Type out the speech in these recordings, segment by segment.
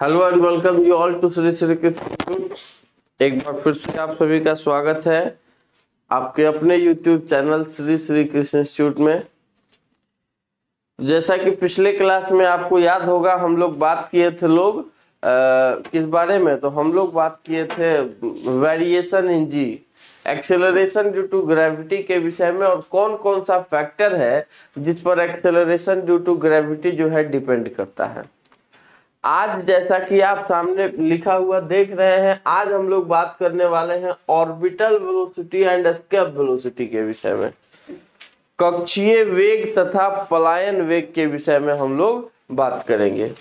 Hello and welcome you all to Shri Shri Krishna institute. एक बार फिर से आप सभी का स्वागत है आपके अपने YouTube channel Shri Shri Krishna institute में। जैसा कि पिछले क्लास में आपको याद होगा, हम लोग बात किए थे किस बारे में, तो हम लोग बात किए थे variation in g, acceleration due to gravity के विषय में, और कौन कौन सा फैक्टर है जिस पर एक्सेलरेशन ड्यू टू ग्रेविटी जो है डिपेंड करता है। आज जैसा कि आप सामने लिखा हुआ देख रहे हैं, आज हम लोग बात करने वाले हैं orbital velocity and escape velocity के विषय में। कक्षीय वेग तथा पलायन वेग के विषय में हम लोग बात करेंगे।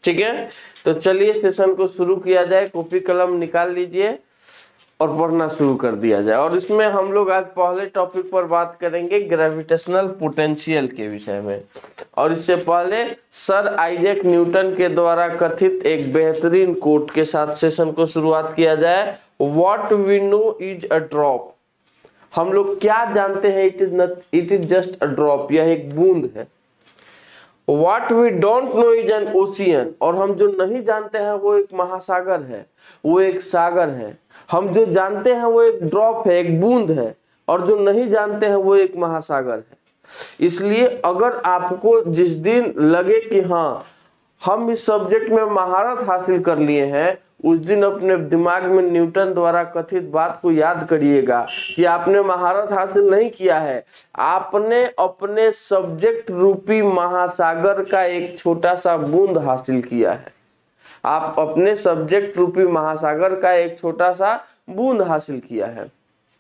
ठीक है, तो चलिए सेशन को शुरू किया जाए। कॉपी कलम निकाल लीजिए और पढ़ना शुरू कर दिया जाए। और इसमें हम लोग आज पहले टॉपिक पर बात करेंगे ग्रेविटेशनल पोटेंशियल के विषय में। और इससे पहले सर आइजैक न्यूटन के द्वारा कथित एक बेहतरीन कोट के साथ सेशन को शुरुआत किया जाए। What we know is a drop. हम लोग क्या जानते हैं? It is just a drop, यह एक बूंद है। What we don't know is an ocean, और हम जो नहीं जानते हैं वो एक महासागर है, वो एक सागर है। हम जो जानते हैं वो एक ड्रॉप है, एक बूंद है, और जो नहीं जानते हैं वो एक महासागर है। इसलिए अगर आपको जिस दिन लगे कि हाँ हम इस सब्जेक्ट में महारत हासिल कर लिए हैं, उस दिन अपने दिमाग में न्यूटन द्वारा कथित बात को याद करिएगा कि आपने महारत हासिल नहीं किया है, आपने अपने सब्जेक्ट रूपी महासागर का एक छोटा सा बूंद हासिल किया है। आप अपने सब्जेक्ट रूपी महासागर का एक छोटा सा बूंद हासिल किया है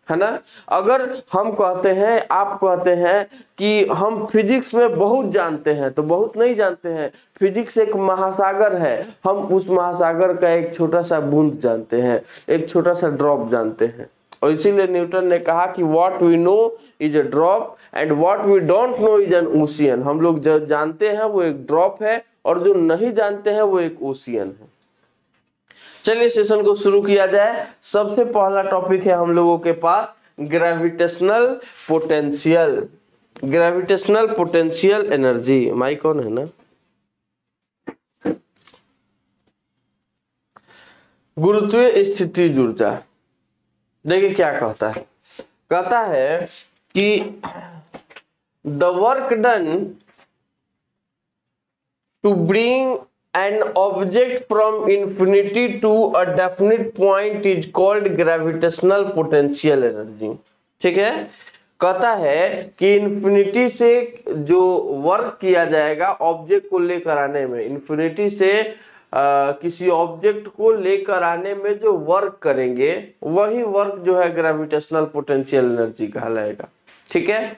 ना। अगर हम कहते हैं, आप कहते हैं कि हम फिजिक्स में बहुत जानते हैं, तो बहुत नहीं जानते हैं। फिजिक्स एक महासागर है, हम उस महासागर का एक छोटा सा बूंद जानते हैं, एक छोटा सा ड्रॉप जानते हैं। और इसीलिए न्यूटन ने कहा कि what we know is a drop and what we don't know is an ocean. हम लोग जो जानते हैं वो एक ड्रॉप है, और जो नहीं जानते हैं वो एक ओशियन है। चलिए सेशन को शुरू किया जाए। सबसे पहला टॉपिक है हम लोगों के पास gravitational potential. Gravitational potential energy. Mic on है ना? गुरुत्वीय स्थितिज ऊर्जा। देखिए क्या कहता है, कहता है कि the work done to bring an object from infinity to a definite point is called gravitational potential energy। ठीक है, कहता है कि इन्फिनिटी से जो वर्क किया जाएगा ऑब्जेक्ट को लेकर आने में, इन्फिनिटी से किसी ऑब्जेक्ट को लेकर आने में जो वर्क करेंगे वही वर्क जो है ग्रेविटेशनल पोटेंशियल एनर्जी कहलाएगा। ठीक है,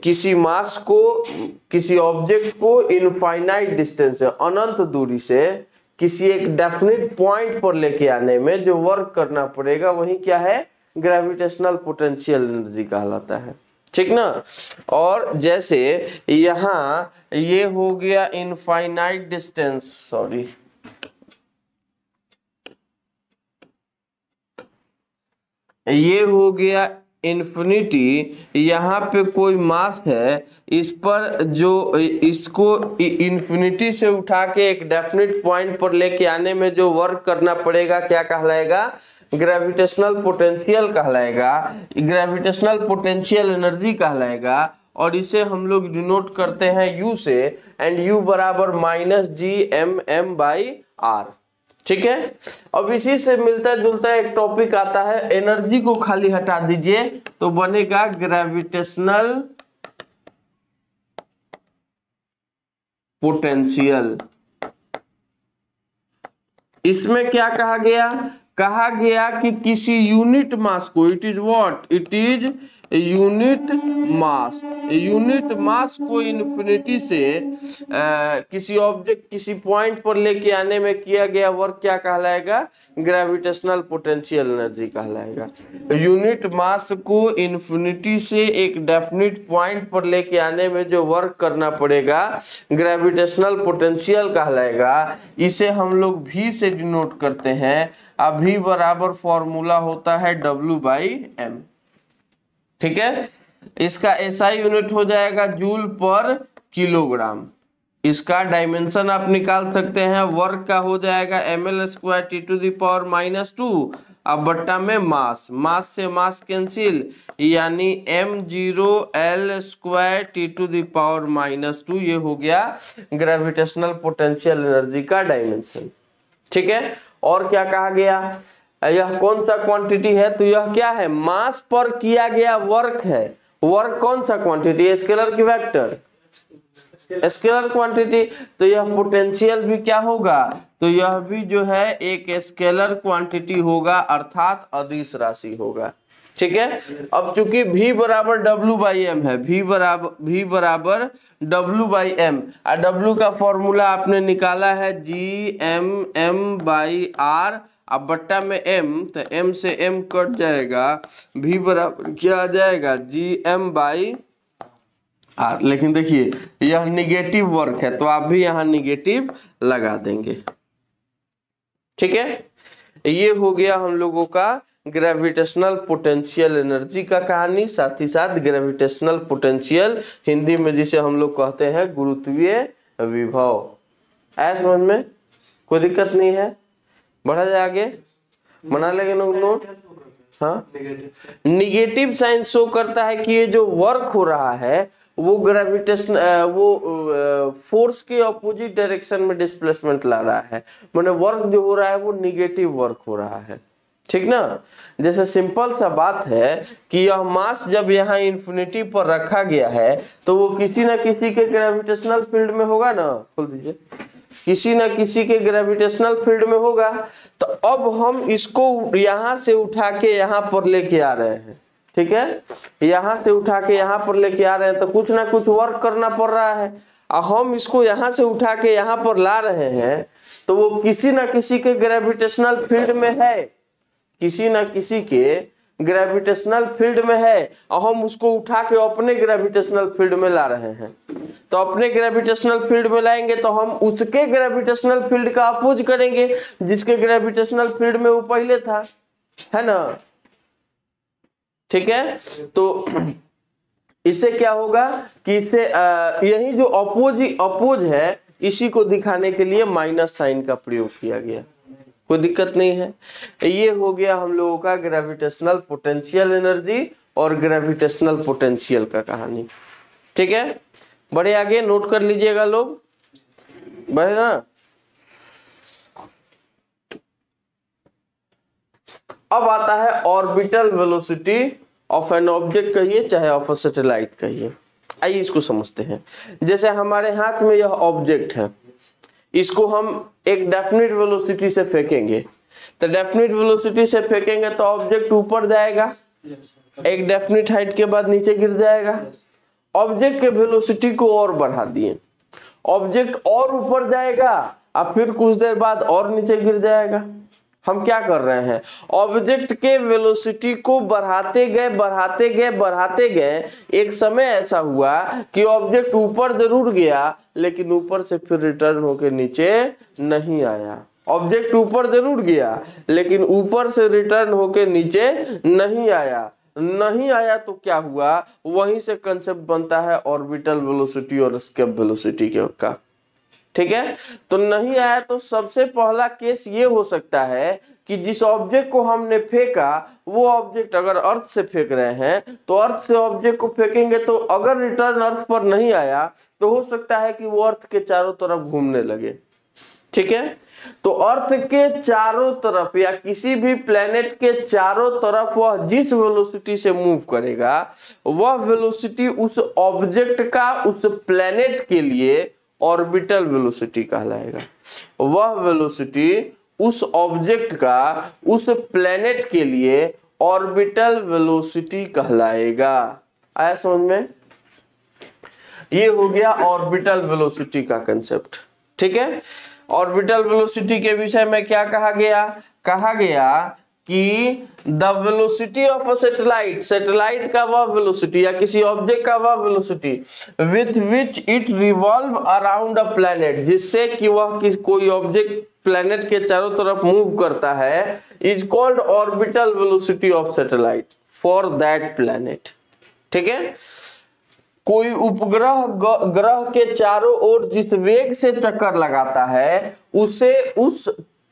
किसी मास को, किसी ऑब्जेक्ट को इनफाइनाइट डिस्टेंस से, अनंत दूरी से किसी एक डेफिनेट पॉइंट पर लेके आने में जो वर्क करना पड़ेगा वही क्या है? ग्रेविटेशनल पोटेंशियल एनर्जी कहलाता है। ठीक ना। और जैसे यहाँ ये हो गया इनफाइनाइट डिस्टेंस, सॉरी ये हो गया इन्फिनिटी, यहाँ पे कोई मास है, इस पर जो इसको इन्फिनिटी से उठा के एक डेफिनेट पॉइंट पर लेके आने में जो वर्क करना पड़ेगा क्या कहलाएगा? ग्रेविटेशनल पोटेंशियल कहलाएगा, ग्रेविटेशनल पोटेंशियल एनर्जी कहलाएगा। और इसे हम लोग डिनोट करते हैं U से, एंड U बराबर -Gm/r। ठीक है, अब इसी से मिलता जुलता एक टॉपिक आता है, एनर्जी को खाली हटा दीजिए तो बनेगा ग्रेविटेशनल पोटेंशियल। इसमें क्या कहा गया? कहा गया कि किसी यूनिट मास को, it is what? It is unit mass. Unit mass को इन्फिनिटी से किसी ऑब्जेक्ट, किसी पॉइंट पर लेके आने में किया गया वर्क क्या कहलाएगा? ग्रेविटेशनल पोटेंशियल एनर्जी कहलाएगा। यूनिट मास को इन्फिनिटी से एक डेफिनेट पॉइंट पर लेके आने में जो वर्क करना पड़ेगा ग्रेविटेशनल पोटेंशियल कहलाएगा। इसे हम लोग V से डिनोट करते हैं। अब V बराबर फॉर्मूला होता है W/m। ठीक है, इसका एसआई यूनिट हो जाएगा जूल पर किलोग्राम। इसका डायमेंशन आप निकाल सकते हैं, वर्क का हो जाएगा ml² T⁻², अब बट्टा में मास, मास से मास कैंसिल, यानी m0l² T⁻², ये हो गया ग्रेविटेशनल पोटेंशियल एनर्जी का डायमेंशन। ठीक है, और क्या कहा गया, यह कौन सा क्वांटिटी है, तो यह क्या है, मास पर किया गया वर्क है। वर्क कौन सा क्वांटिटी, स्केलर की वेक्टर, स्केलर क्वांटिटी, तो यह पोटेंशियल भी क्या होगा, तो यह भी जो है एक स्केलर क्वांटिटी होगा, अर्थात अदिश राशि होगा। ठीक है, अब चूंकि v बराबर W/m है, v बराबर W/m, और W का फॉर्मूला आपने निकाला है Gm/m/r, अब बट्टा में m, तो m से m कट जाएगा, v बराबर क्या आ जाएगा, Gm/r। लेकिन देखिए यह निगेटिव वर्क है, तो आप भी यहाँ निगेटिव लगा देंगे। ठीक है, ये हो गया हम लोगों का ग्रेविटेशनल पोटेंशियल एनर्जी का कहानी, साथ ही साथ ग्रेविटेशनल पोटेंशियल, हिंदी में जिसे हम लोग कहते हैं गुरुत्वीय विभव। आया समझ में, कोई दिक्कत नहीं है, बढ़ा जाए आगे, बना लेंगे नोट। हाँ, निगेटिव साइन शो करता है कि ये जो वर्क हो रहा है वो ग्रेविटेशन, वो फोर्स के ऑपोजिट डायरेक्शन में डिस्प्लेसमेंट ला रहा है, माने वर्क जो हो रहा है वो निगेटिव वर्क हो रहा है। ठीक ना, जैसे सिंपल सा बात है कि यह मास जब यहाँ इंफिनिटी पर रखा गया है तो वो किसी ना किसी के ग्रेविटेशनल फील्ड में होगा ना, खोल दीजिए, किसी ना किसी के ग्रेविटेशनल फील्ड में होगा। तो अब हम इसको यहाँ से उठा के यहाँ पर लेके आ रहे हैं। ठीक है, यहाँ से उठा के यहाँ पर लेके आ रहे हैं, तो कुछ ना कुछ वर्क करना पड़ रहा है, और हम इसको यहाँ से उठा के यहाँ पर ला रहे हैं, तो वो किसी ना किसी के ग्रेविटेशनल फील्ड में है, किसी ना किसी के ग्रेविटेशनल फील्ड में है, और हम उसको उठा के अपने ग्रेविटेशनल फील्ड में ला रहे हैं। तो अपने ग्रेविटेशनल फील्ड में लाएंगे तो हम उसके ग्रेविटेशनल फील्ड का अपोज करेंगे जिसके ग्रेविटेशनल फील्ड में वो पहले था, है ना। ठीक है, तो इससे क्या होगा कि इससे यही जो अपोज है, इसी को दिखाने के लिए माइनस साइन का प्रयोग किया गया, कोई दिक्कत नहीं है। ये हो गया हम लोगों का ग्रेविटेशनल पोटेंशियल एनर्जी और ग्रेविटेशनल पोटेंशियल का कहानी। ठीक है, बढ़े आगे, नोट कर लीजिएगा लोग, बढ़े ना। अब आता है orbital velocity of an object कहिए चाहे ऑफ अ सैटेलाइट कहिए। आइए इसको समझते हैं। जैसे हमारे हाथ में यह ऑब्जेक्ट है, इसको हम एक डेफिनिट वेलोसिटी से फेंकेंगे, तो डेफिनिट वेलोसिटी से फेंकेंगे तो ऑब्जेक्ट ऊपर जाएगा, एक डेफिनिट हाइट के बाद नीचे गिर जाएगा। ऑब्जेक्ट के वेलोसिटी को और बढ़ा दिए, ऑब्जेक्ट और ऊपर जाएगा, अब फिर कुछ देर बाद और नीचे गिर जाएगा। हम क्या कर रहे हैं, ऑब्जेक्ट के वेलोसिटी को बढ़ाते गए, एक समय ऐसा हुआ कि ऑब्जेक्ट ऊपर जरूर गया लेकिन ऊपर से फिर रिटर्न होकर नीचे नहीं आया। ऑब्जेक्ट ऊपर जरूर गया लेकिन ऊपर से रिटर्न होकर नीचे नहीं आया तो क्या हुआ, वहीं से कंसेप्ट बनता है ऑर्बिटल वेलोसिटी और एस्केप वेलोसिटी का। ठीक है, तो नहीं आया तो सबसे पहला केस ये हो सकता है कि जिस ऑब्जेक्ट को हमने फेंका वो ऑब्जेक्ट अगर अर्थ से फेंक रहे हैं तो अर्थ से ऑब्जेक्ट को फेंकेंगे तो अगर रिटर्न अर्थ पर नहीं आया तो हो सकता है कि वो अर्थ के चारों तरफ घूमने लगे। ठीक है, तो अर्थ के चारों तरफ या किसी भी प्लेनेट के चारों तरफ वह जिस वेलोसिटी से मूव करेगा वह वेलोसिटी उस ऑब्जेक्ट का उस प्लेनेट के लिए ऑर्बिटल वेलोसिटी कहलाएगा। वह वेलोसिटी उस ऑब्जेक्ट का उस प्लेनेट के लिए ऑर्बिटल वेलोसिटी कहलाएगा। आया समझ में, ये हो गया ऑर्बिटल वेलोसिटी का कंसेप्ट। ठीक है, ऑर्बिटल वेलोसिटी के विषय में क्या कहा गया कि the velocity of a satellite का वह वेलोसिटी या किसी ऑब्जेक्ट का वह velocity with which it revolve around a planet, जिससे कि वह कोई ऑब्जेक्ट प्लैनेट के चारों तरफ मूव करता है, is called orbital velocity of satellite for that planet. ठीक है। कोई उपग्रह ग्रह के चारों ओर जिस वेग से चक्कर लगाता है उसे उस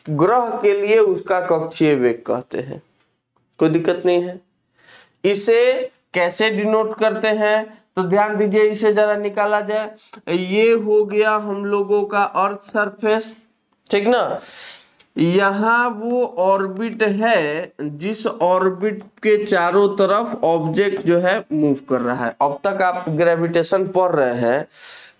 ग्रह के लिए उसका कक्षीय वेग कहते हैं। कोई दिक्कत नहीं है। इसे कैसे डिनोट करते हैं तो ध्यान दीजिए, इसे जरा निकाला जाए। ये हो गया हम लोगों का अर्थ सरफेस, ठीक ना। यहाँ वो ऑर्बिट है जिस ऑर्बिट के चारों तरफ ऑब्जेक्ट जो है मूव कर रहा है। अब तक आप ग्रेविटेशन पढ़ रहे हैं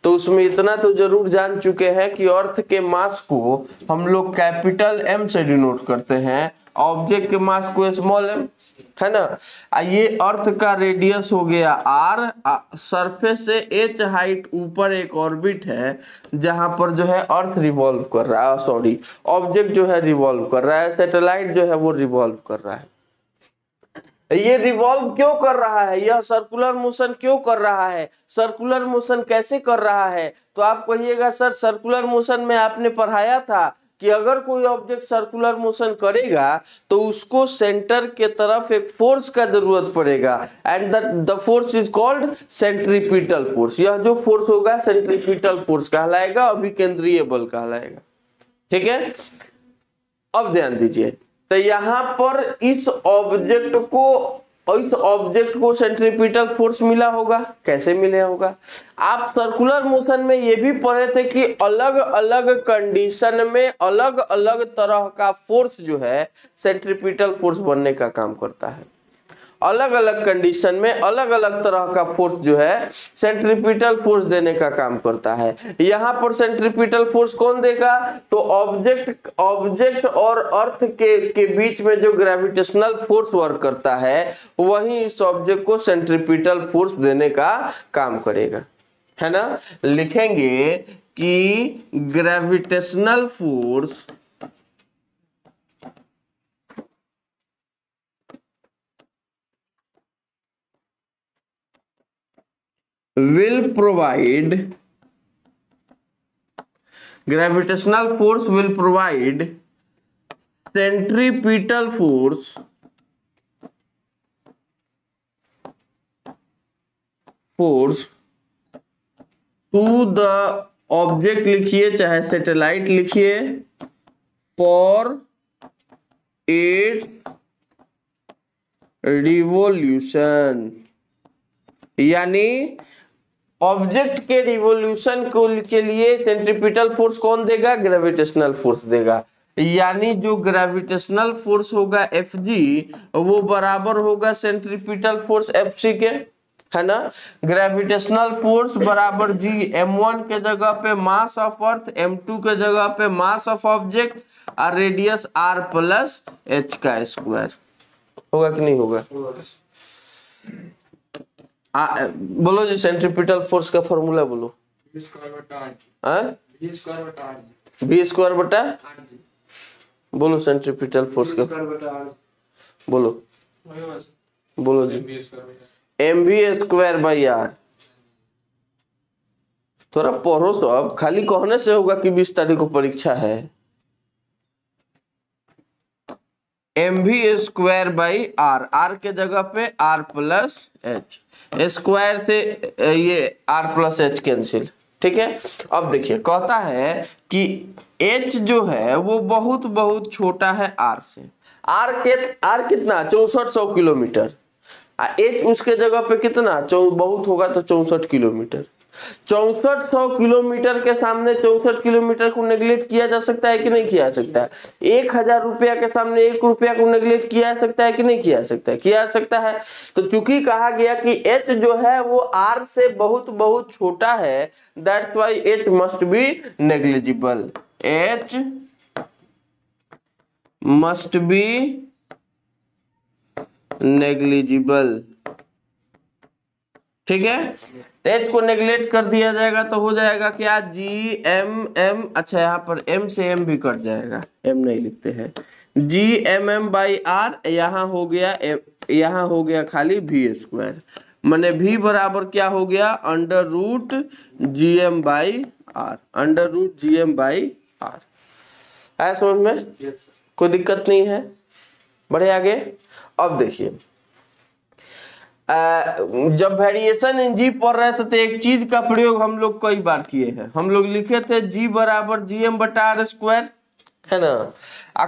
तो उसमें इतना तो जरूर जान चुके हैं कि अर्थ के मास को हम लोग कैपिटल एम से डिनोट करते हैं, ऑब्जेक्ट के मास को स्मॉल एम, है ना। ये अर्थ का रेडियस हो गया आर, सरफेस से एच हाइट ऊपर एक ऑर्बिट है जहां पर जो है अर्थ रिवॉल्व कर रहा है, सॉरी ऑब्जेक्ट जो है रिवॉल्व कर रहा है, सैटेलाइट जो है वो रिवॉल्व कर रहा है। ये रिवॉल्व क्यों कर रहा है, यह सर्कुलर मोशन क्यों कर रहा है, सर्कुलर मोशन कैसे कर रहा है, तो आप कहिएगा सर सर्कुलर मोशन में आपने पढ़ाया था कि अगर कोई ऑब्जेक्ट सर्कुलर मोशन करेगा तो उसको सेंटर के तरफ एक फोर्स का जरूरत पड़ेगा and the force is called centripetal force. यह जो फोर्स होगा सेंट्रीपिटल फोर्स कहलाएगा, अभिकेंद्रीय बल कहलाएगा, ठीक है। अब ध्यान दीजिए, तो यहां पर इस ऑब्जेक्ट को सेंट्रीपिटल फोर्स मिला होगा। कैसे मिला होगा, आप सर्कुलर मोशन में ये भी पढ़े थे कि अलग अलग कंडीशन में अलग अलग तरह का फोर्स जो है सेंट्रीपिटल फोर्स बनने का काम करता है। अलग अलग कंडीशन में अलग अलग तरह का फोर्स जो है सेंट्रीपिटल फोर्स देने का काम करता है। यहाँ पर सेंट्रीपिटल फोर्स कौन देगा, तो ऑब्जेक्ट और अर्थ के बीच में जो ग्रेविटेशनल फोर्स वर्क करता है वही इस ऑब्जेक्ट को सेंट्रीपिटल फोर्स देने का काम करेगा, है ना। लिखेंगे कि gravitational force will provide centripetal force to the object लिखिए चाहे सैटेलाइट लिखिए for its revolution, यानी ऑब्जेक्ट के रिवोल्यूशन के लिए सेंट्रीपिटल फोर्स कौन देगा, ग्रेविटेशनल फोर्स देगा। यानी जो ग्रेविटेशनल फोर्स होगा Fg वो बराबर होगा सेंट्रीपिटल फोर्स Fc के, है ना। ग्रेविटेशनल फोर्स बराबर G, m1 के जगह पे मास ऑफ अर्थ, m2 के जगह पे मास ऑफ ऑब्जेक्ट और रेडियस r प्लस h का स्क्वायर। होगा कि नहीं होगा, बोलो जी सेंट्रीपिटल फोर्स का फॉर्मूला बोलो। v स्क्वायर बटा बोलो सेंट्रीपिटल फोर्स का बोलो जी mv स्क्वायर बाई r। थोड़ा पढ़ो तो, अब खाली कहने से होगा कि 20 तारीख को परीक्षा है। mv स्क्वायर बाई r के जगह पे r प्लस h, स्क्वायर से ये r प्लस h कैंसिल, ठीक है। अब देखिए कहता है कि h जो है वो बहुत बहुत छोटा है r से, r कितना 6400 किलोमीटर, h उसके जगह पे कितना बहुत होगा तो 64 किलोमीटर। 6400 किलोमीटर के सामने 64 किलोमीटर को नेग्लेक्ट किया जा सकता है कि नहीं किया जा सकता है। 1000 रुपया के सामने 1 रुपया को नेग्लेक्ट किया जा सकता है कि नहीं किया जा सकता है, किया जा सकता है। तो चूंकि कहा गया कि h जो है वो r से बहुत बहुत छोटा है, that's why h must be negligible, h must be negligible, ठीक है। तो h को नेग्लेक्ट कर दिया जाएगा तो हो जाएगा क्या GMM, अच्छा यहाँ पर m से m भी कट जाएगा, m नहीं लिखते हैं, GMM बाई r, यहाँ हो गया खाली v स्क्वायर, माने v बराबर क्या हो गया under root GM by r, under root GM by r। है समझ में, कोई दिक्कत नहीं है, बढ़े आगे। अब देखिए जब वेरिएशन इन जी पढ़ रहे थे तो एक चीज का प्रयोग हम लोग कई बार किए हैं। हम लोग लिखे थे जी बराबर जीएम बटा आर स्क्वायर, है ना।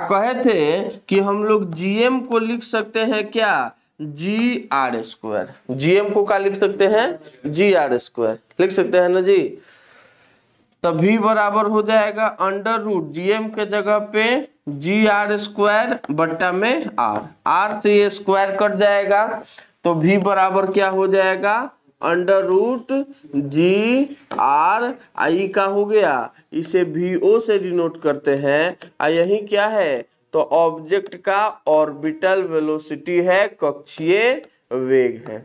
कहे थे कि हम लोग जीएम को लिख सकते हैं क्या, जी आर स्क्वायर। जीएम को क्या लिख सकते हैं, जी आर स्क्वायर लिख सकते हैं ना जी। तब भी बराबर हो जाएगा अंडर रूट जीएम के जगह पे जी आर स्क्वायर बट्टा में आर से ये स्क्वायर कट जाएगा तो भी बराबर क्या हो जाएगा, अंडर रूट जी आर। आई का हो गया, इसे वी ओ से डिनोट करते हैं। यही क्या है, तो ऑब्जेक्ट का ऑर्बिटल वेलोसिटी है, कक्षीय वेग है।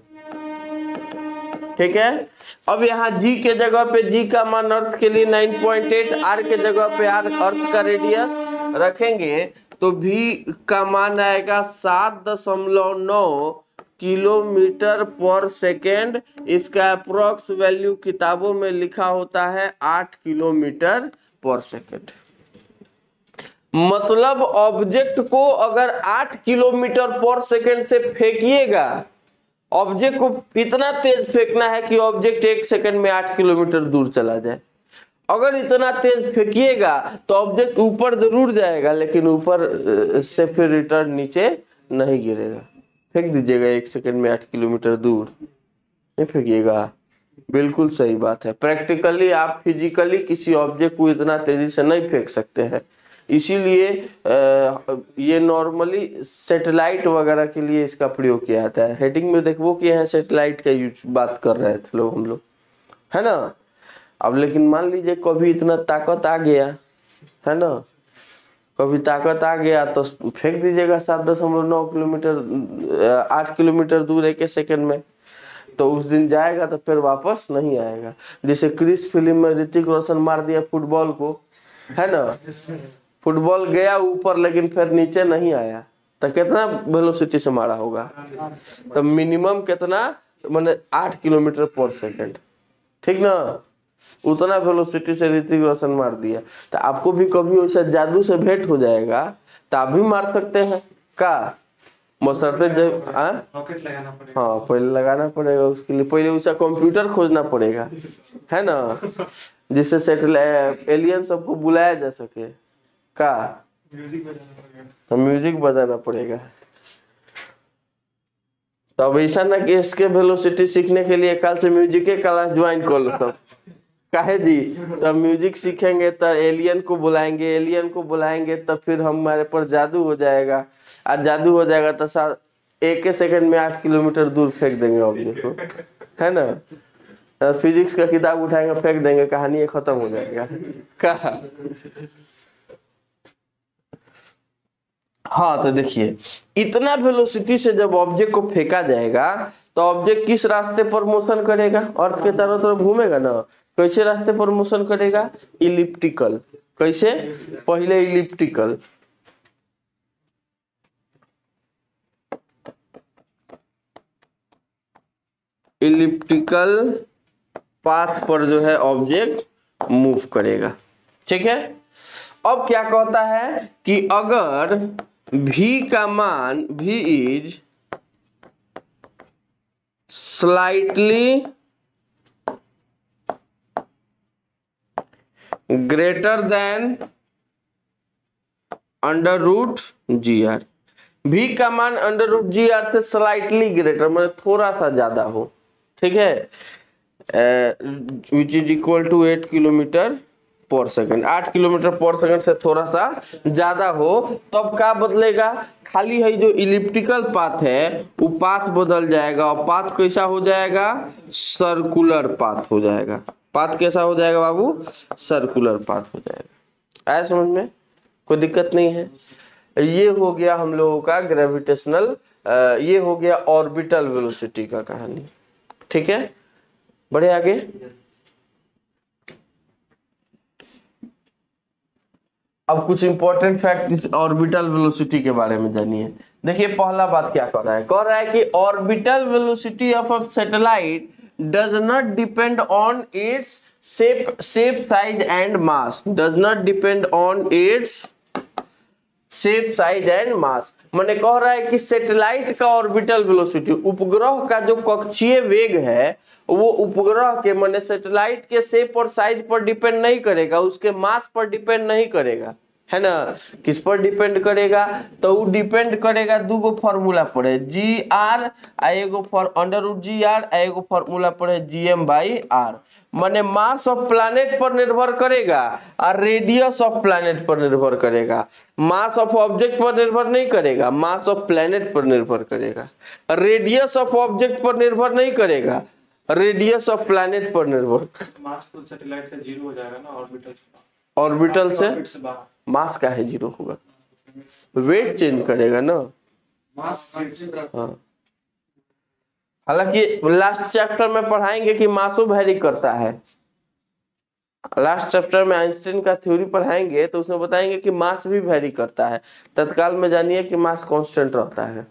ठीक है। अब यहाँ g के जगह पे g का मान अर्थ के लिए 9.8, r के जगह पे r अर्थ का रेडियस रखेंगे तो v का मान आएगा 7.9 किलोमीटर पर सेकेंड। इसका अप्रोक्स वैल्यू किताबों में लिखा होता है 8 किलोमीटर पर सेकेंड। मतलब ऑब्जेक्ट को अगर 8 किलोमीटर पर सेकेंड से फेंकिएगा, ऑब्जेक्ट को इतना तेज फेंकना है कि ऑब्जेक्ट 1 सेकंड में 8 किलोमीटर दूर चला जाए। अगर इतना तेज फेंकिएगा तो ऑब्जेक्ट ऊपर जरूर जाएगा लेकिन ऊपर से फिर रिटर्न नीचे नहीं गिरेगा। फेंक दीजिएगा 1 सेकंड में 8 किलोमीटर दूर, नहीं फेंकिएगा। बिल्कुल सही बात है। प्रैक्टिकली आप फिजिकली किसी ऑब्जेक्ट को इतना तेजी से नहीं फेंक सकते हैं। इसीलिए ये नॉर्मली सैटेलाइट वगैरह के लिए इसका प्रयोग किया जाता है। हेडिंग में देखो कि यहाँ सैटेलाइट का यूज बात कर रहे थे लोग, हम लोग, है ना। अब लेकिन मान लीजिए कभी इतना ताकत आ गया, है ना, कभी ताकत आ गया तो फेंक दीजिएगा 7.9 किलोमीटर 8 किलोमीटर दूर 1 सेकंड में, तो उस दिन जाएगा तो फिर वापस नहीं आएगा। जैसे क्रिस फिल्म में ऋतिक रोशन मार दिया फुटबॉल को, है ना। फुटबॉल गया ऊपर लेकिन फिर नीचे नहीं आया, तो कितना वेलोसिटी से मारा होगा, तो मिनिमम कितना, माने 8 किलोमीटर पर सेकंड, ठीक ना। उतना वेलोसिटी से ऋतिक रोशन मार दिया। तो आपको भी कभी वैसा जादू से भेंट हो जाएगा तो आप भी मार सकते हैं का, मसरते जब रॉकेट लगाना पड़ेगा। हाँ, पहले लगाना पड़ेगा, उसके लिए पहले वैसा कंप्यूटर खोजना पड़ेगा, है ना, जिससे सैटेलाइट एलियन सबको बुलाया जा सके का, म्यूजिक बजाना पड़ेगा। तो अब ऐसा ना कि इसके वेलोसिटी सीखने के लिए कल से म्यूजिक के क्लास ज्वाइन कर लो सब, काहे जी। तब म्यूजिक सीखेंगे तो एलियन को बुलाएंगे तो फिर हमारे पर जादू हो जाएगा। आज जादू हो जाएगा तो 1 सेकंड में 8 किलोमीटर दूर फेंक देंगे ऑब्जेक्ट को, है ना। फिजिक्स का किताब उठाएंगे फेंक देंगे, कहानी खत्म हो जाएगा कहा। हाँ, तो देखिए इतना वेलोसिटी से जब ऑब्जेक्ट को फेंका जाएगा तो ऑब्जेक्ट किस रास्ते पर मोशन करेगा, अर्थ के चारों तरफ घूमेगा ना। कैसे रास्ते पर मोशन करेगा, इलिप्टिकल। कैसे, पहले इलिप्टिकल पाथ पर जो है ऑब्जेक्ट मूव करेगा, ठीक है। अब क्या कहता है कि अगर v का मान v is slightly greater than under root g r, v का मान अंडर रूट जी आर से स्लाइटली ग्रेटर मतलब थोड़ा सा ज्यादा हो, ठीक है, which is equal to 8 kilometre per second. 8 kilometre per second से थोड़ा सा ज्यादा हो तब क्या बदलेगा, खाली है जो इलिप्टिकल पाथ है वो पाथ बदल जाएगा और पाथ कैसा हो जाएगा, सर्कुलर पाथ हो जाएगा। पाथ कैसा हो जाएगा बाबू, सर्कुलर पाथ हो जाएगा। आया समझ में, कोई दिक्कत नहीं है। ये हो गया हम लोगों का ग्रेविटेशनल, ये हो गया ऑर्बिटल वेलोसिटी का कहानी, ठीक है। बढ़े आगे। अब कुछ इंपॉर्टेंट फैक्ट इस ऑर्बिटल वेलोसिटी के बारे में जानिए। देखिए पहला बात क्या कह रहा है कि orbital velocity of a satellite does not depend on its shape size and mass, does not depend on its shape size and mass. मैंने कह रहा है कि सैटेलाइट का ऑर्बिटल वेलोसिटी, उपग्रह का जो कक्षीय वेग है वो उपग्रह के माने सैटेलाइट के शेप और साइज पर डिपेंड नहीं करेगा, उसके मास पर डिपेंड नहीं करेगा, है ना। किस पर डिपेंड करेगा, तो वो डिपेंड करेगा दूगो फॉर्मूला पर है, जी आर एगो for under root g r एगो फॉर्मूला पर है जी एम बाई आर। माने मास ऑफ प्लैनेट पर निर्भर करेगा और रेडियस ऑफ प्लैनेट पर निर्भर करेगा, मास ऑफ ऑब्जेक्ट पर निर्भर नहीं करेगा, मास ऑफ प्लैनेट पर निर्भर करेगा। रेडियस ऑफ ऑब्जेक्ट पर निर्भर नहीं करेगा, रेडियस ऑफ प्लैनेट पर निर्भर। मास तो सैटेलाइट से 0 हो जाएगा ना, ऑर्बिटल से। ऑर्बिटल से मास का है 0 होगा, वेट चेंज करेगा ना मास। हाँ, हालांकि लास्ट चैप्टर में पढ़ाएंगे कि मासो वैरी करता है। लास्ट चैप्टर में आइंस्टाइन का थ्योरी पढ़ाएंगे तो उसमें बताएंगे कि मास भी वैरी करता है। तत्काल में जानिए कि मास कांस्टेंट रहता है।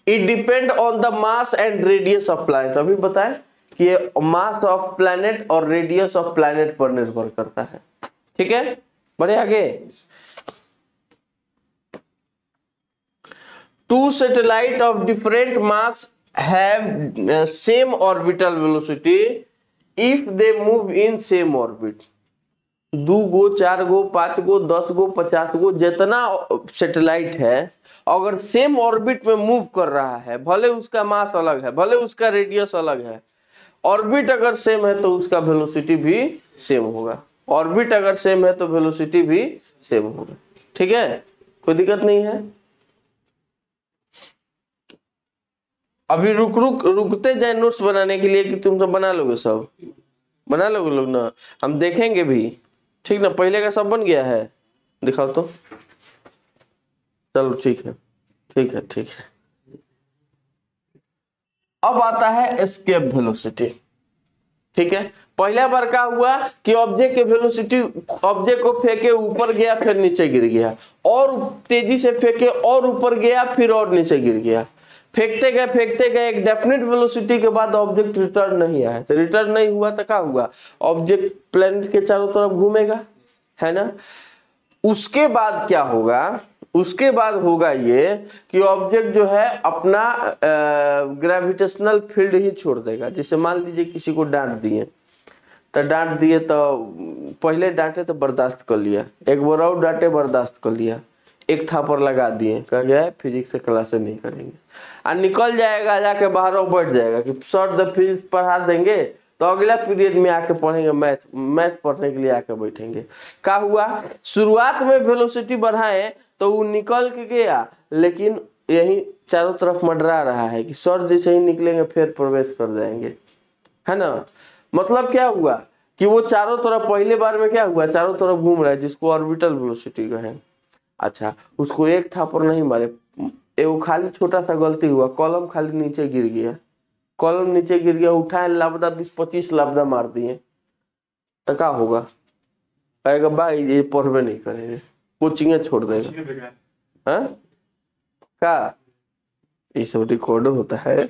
It depend on the mass and radius of planet. अभी बताएं कि ये मास ऑफ प्लैनेट और रेडियस ऑफ प्लैनेट पर निर्भर करता है। ठीक है, बढ़े आगे। Two satellites of different mass have same orbital velocity if they move in same orbit। 2 गो 4 गो 5 गो 10 गो 50 गो जितना सैटेलाइट है अगर सेम ऑर्बिट में मूव कर रहा है, भले उसका मास अलग है, भले उसका रेडियस अलग है, ऑर्बिट अगर सेम है तो उसका वेलोसिटी भी सेम होगा। ऑर्बिट अगर सेम है तो वेलोसिटी भी सेम होगा। ठीक है, कोई दिक्कत नहीं है। अभी रुकते जाए नोट्स बनाने के लिए कि तुम सब बना लोगे, सब बना लोगे लोग ना, हम देखेंगे भी। ठीक ना, पहले का सब बन गया है, दिखाओ तो। चलो ठीक है ठीक है ठीक है। अब आता है एस्केप वेलोसिटी। ठीक है, पहला बार क्या हुआ कि ऑब्जेक्ट के वेलोसिटी, ऑब्जेक्ट को फेंके ऊपर गया फिर नीचे गिर गया, और तेजी से फेंके और ऊपर गया फिर और नीचे गिर गया। फेंकते गए एक डेफिनेट वेलोसिटी के बाद ऑब्जेक्ट रिटर्न नहीं आया, तो रिटर्न नहीं हुआ तो क्या हुआ, ऑब्जेक्ट प्लैनेट के चारों तरफ घूमेगा, है ना। उसके बाद क्या होगा, उसके बाद होगा ये कि ऑब्जेक्ट जो है अपना ग्रेविटेशनल फील्ड ही छोड़ देगा। जैसे मान लीजिए किसी को डांट दिए तो पहले डांटे तो बर्दाश्त कर लिया, एक बार और डांटे बर्दाश्त कर लिया, एक थापर लगा दिए, कह गया फिजिक्स से क्लास नहीं करेंगे, और निकल जाएगा, जाके बाहर बैठ जाएगा कि सर द फिजिक्स पढ़ा देंगे तो अगला पीरियड में आके पढ़ेंगे, मैथ पढ़ने के लिए आके बैठेंगे। क्या हुआ, शुरुआत में वेलोसिटी बढ़ाए तो वो निकल के गया, लेकिन यही चारों तरफ मंडरा रहा है कि सर जैसे ही निकलेंगे फिर प्रवेश कर जाएंगे, है ना। मतलब क्या हुआ कि वो चारों तरफ, पहले बार में क्या हुआ, चारों तरफ घूम रहा है, जिसको ऑर्बिटल वेलोसिटी कहे। अच्छा, उसको एक थापर नहीं मारे, एगो खाली छोटा सा गलती हुआ, कॉलम खाली नीचे गिर गया, कॉलम नीचे गिर गया, उठाए लापदा 20-25 लापदा मार दिए, तो क्या होगा, कहेगा भाई ये पढ़वे नहीं करेंगे, कोचिंग छोड़ देगा। हाँ क्या, ये सब रिकॉर्ड होता है।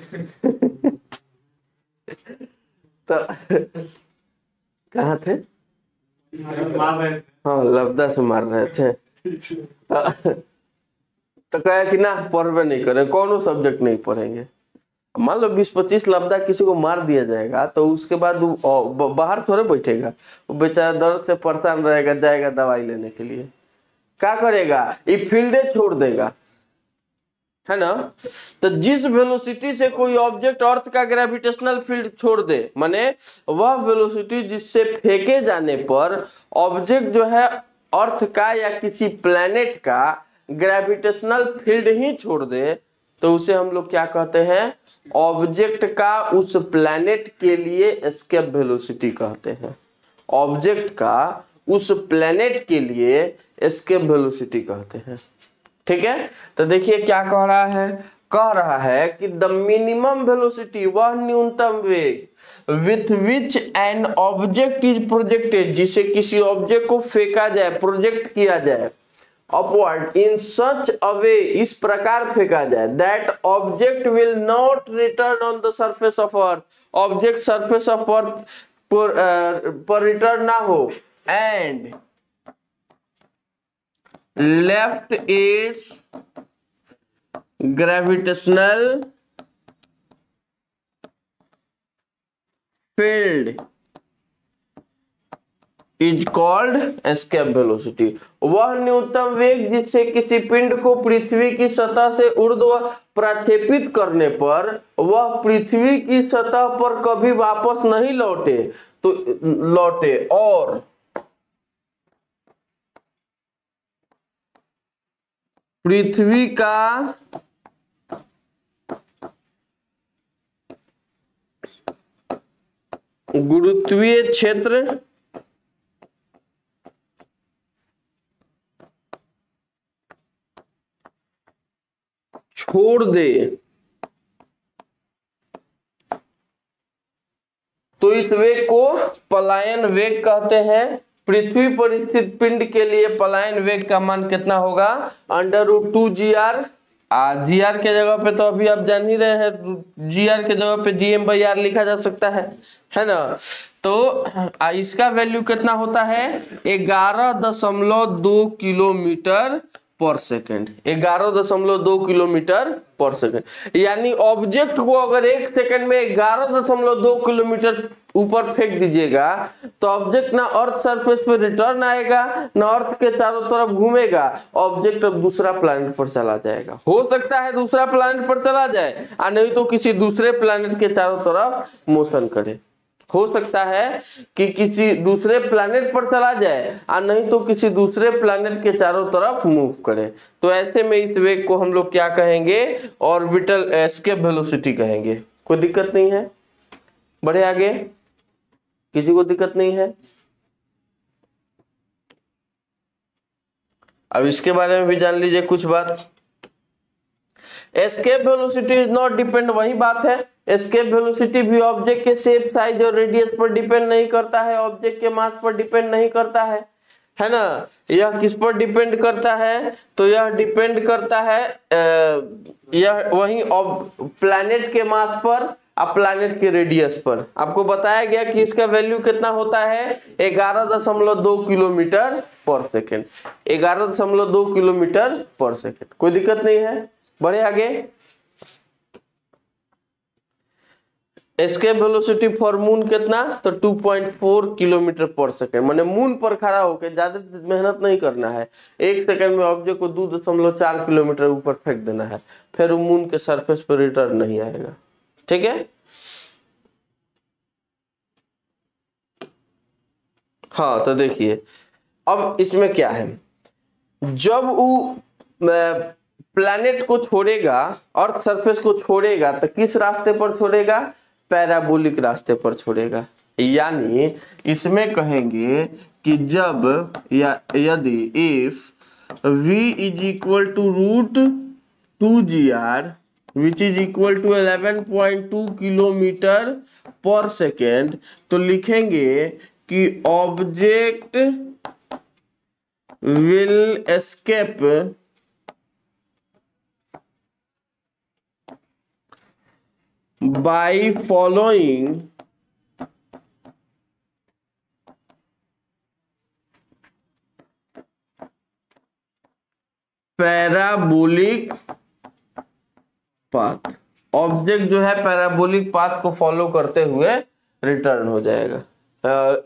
तो कहाँ थे, हाँ लबदा से मार रहे थे। तो कहे कि ना पढ़वे नहीं करें, कौन सब्जेक्ट नहीं पढ़ेंगे। मान लो 20-25 लबदा किसी को मार दिया जाएगा तो उसके बाद बाहर थोड़े बैठेगा, वो बेचारा दर्द से परेशान रहेगा, जाएगा दवाई लेने के लिए, क्या करेगा, ये फील्डे छोड़ देगा, है ना। तो जिस वेलोसिटी से कोई ऑब्जेक्ट अर्थ का ग्रेविटेशनल फील्ड छोड़ दे, माने वह वेलोसिटी जिससे फेंके जाने पर ऑब्जेक्ट जो है अर्थ का या किसी प्लैनेट का ग्रेविटेशनल फील्ड ही छोड़ दे, तो उसे हम लोग क्या कहते हैं, ऑब्जेक्ट का उस प्लैनेट के लिए एस्केप वेलोसिटी कहते हैं। ऑब्जेक्ट का उस प्लैनेट के लिए एस्केप वेलोसिटी कहते हैं। ठीक है, तो देखिए क्या कह रहा है कि द मिनिमम वेलोसिटी, वह न्यूनतम वेग with which an object is projected, जिसे किसी ऑब्जेक्ट को फेंका जाए, प्रोजेक्ट किया जाए अपवर्ड इन सच अ वे, इस प्रकार फेंका जाए, that object will not return on the surface of earth, object surface of earth पर रिटर्न ना हो, and left it's gravitational field is called escape velocity. वह न्यूनतम वेग जिससे किसी पिंड को पृथ्वी की सतह से ऊर्ध्व प्रक्षेपित करने पर वह पृथ्वी की सतह पर कभी वापस नहीं लौटे और पृथ्वी का गुरुत्वीय क्षेत्र छोड़ दे। तो इस वेग को पलायन वेग कहते हैं। पृथ्वी पर स्थित पिंड के लिए पलायन वेग का मान कितना होगा? √2gr। gr के जगह पे तो अभी आप जान ही रहे हैं, gr के जगह पे gm/r लिखा जा सकता है ना। तो इसका वैल्यू कितना होता है? 11.2 kilometre per second. 11.2 kilometre per second. यानी ऑब्जेक्ट को अगर एक सेकेंड में 11.2 किलोमीटर ऊपर फेंक दीजिएगा तो ऑब्जेक्ट ना अर्थ सरफेस पे रिटर्न आएगा ना अर्थ के चारों तरफ घूमेगा, ऑब्जेक्ट अब दूसरा प्लैनेट पर चला जाएगा। हो सकता है दूसरा प्लैनेट पर चला जाए और नहीं तो किसी दूसरे प्लैनेट के चारों तरफ मोशन करे। हो सकता है कि किसी दूसरे प्लैनेट पर चला जाए और नहीं तो किसी दूसरे प्लैनेट के चारों तरफ मूव करे। तो ऐसे में इस वेग को हम लोग क्या कहेंगे? ऑर्बिटल एस्केप वेलोसिटी कहेंगे। कोई दिक्कत नहीं है? बढ़े आगे, किसी को दिक्कत नहीं है? अब इसके बारे में भी जान लीजिए कुछ बात। Escape velocity is not depend, वही बात है। एस्केप वेलोसिटी भी ऑब्जेक्ट के शेप, साइज और रेडियस पर डिपेंड नहीं करता है, ऑब्जेक्ट के मास पर डिपेंड नहीं करता है ना। यह किस पर डिपेंड करता है? तो यह डिपेंड करता है यह वही प्लैनेट के मास पर और प्लैनेट के रेडियस पर। आपको बताया गया कि इसका वैल्यू कितना होता है? 11.2 kilometre per second. 11.2 kilometre per second. कोई दिक्कत नहीं है? बढ़े आगे। एस्केप वेलोसिटी फॉर मून कितना? तो 2.4 किलोमीटर पर सेकेंड। माने मून पर खड़ा होकर ज्यादा मेहनत नहीं करना है, एक सेकंड में ऑब्जेक्ट को 2.4 किलोमीटर ऊपर फेंक देना है, फिर वो मून के सरफेस पर रिटर्न नहीं आएगा। ठीक है। हाँ, तो देखिए अब इसमें क्या है, जब वो प्लैनेट को छोड़ेगा, अर्थ सरफेस को छोड़ेगा, तो किस रास्ते पर छोड़ेगा? पैराबोलिक रास्ते पर छोड़ेगा। यानी इसमें कहेंगे कि जब या यदि if v is equal to √2gr which is equal to 11.2 kilometre per second, तो लिखेंगे कि object will escape by following parabolic path. Object जो है पैराबोलिक पाथ को फॉलो करते हुए रिटर्न हो जाएगा,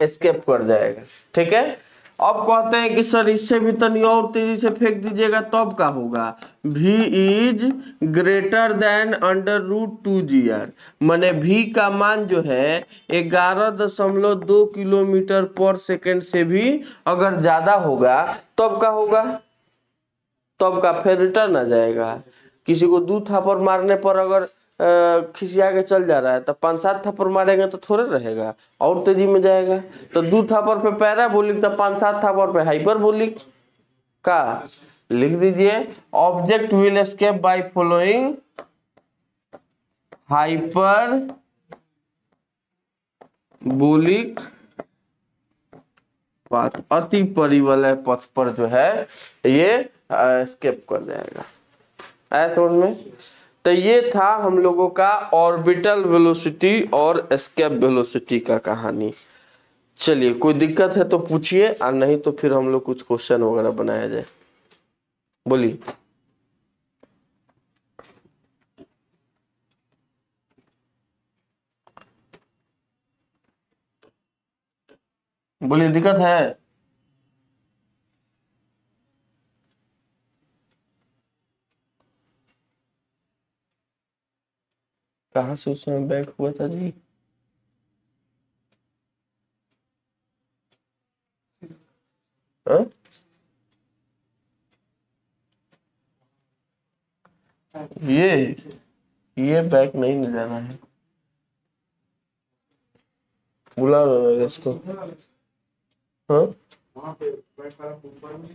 एस्केप कर जाएगा। ठीक है। अब कहते हैं कि सर इससे भी तनी और तेजी से फेंक दीजिएगा तो अब क्या होगा? v is greater than √2gr। माने v का मान जो है 11.2 किलोमीटर पर सेकेंड से भी अगर ज्यादा होगा तब क्या होगा? तब का फिर रिटर्न आ जाएगा। किसी को 2 थप्पड़ मारने पर अगर खिसिया के चल जा रहा है तो 5-7 थप्पड़ मारेंगे तो थोड़े रहेगा, और तेजी में जाएगा। तो 2 थप्पड़ पे पैराबोलिक, तो 5-7 थप्पड़ पे हाइपरबोलिक का लिख दीजिए। Object will escape by following hyperbolic path. अति परिवलय पथ पर जो है ये एस्केप कर जाएगा। आया समझ में? तो ये था हम लोगों का ऑर्बिटल वेलोसिटी और एस्केप वेलोसिटी का कहानी। चलिए, कोई दिक्कत है तो पूछिए, और नहीं तो फिर हम लोग कुछ क्वेश्चन वगैरह बनाया जाए। बोलिए। बोलिए, दिक्कत है? कहाँ से उस समय बैक हुआ था जी? हाँ? ये बैक नहीं न जाना है, बुला रहा है इसको। हाँ, वहाँ पे बैक वाला ऊपर में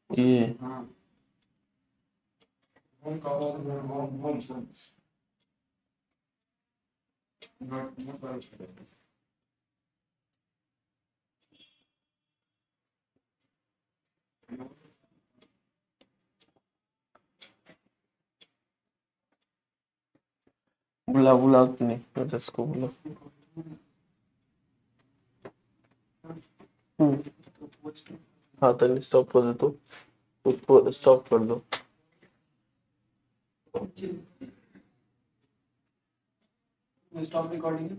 ये हाँ होम का होम सर्विस बुला नहीं, इसको बुला। हाँ, तो स्टॉप कर दो, तो उसको स्टॉप कर दो। Stop recording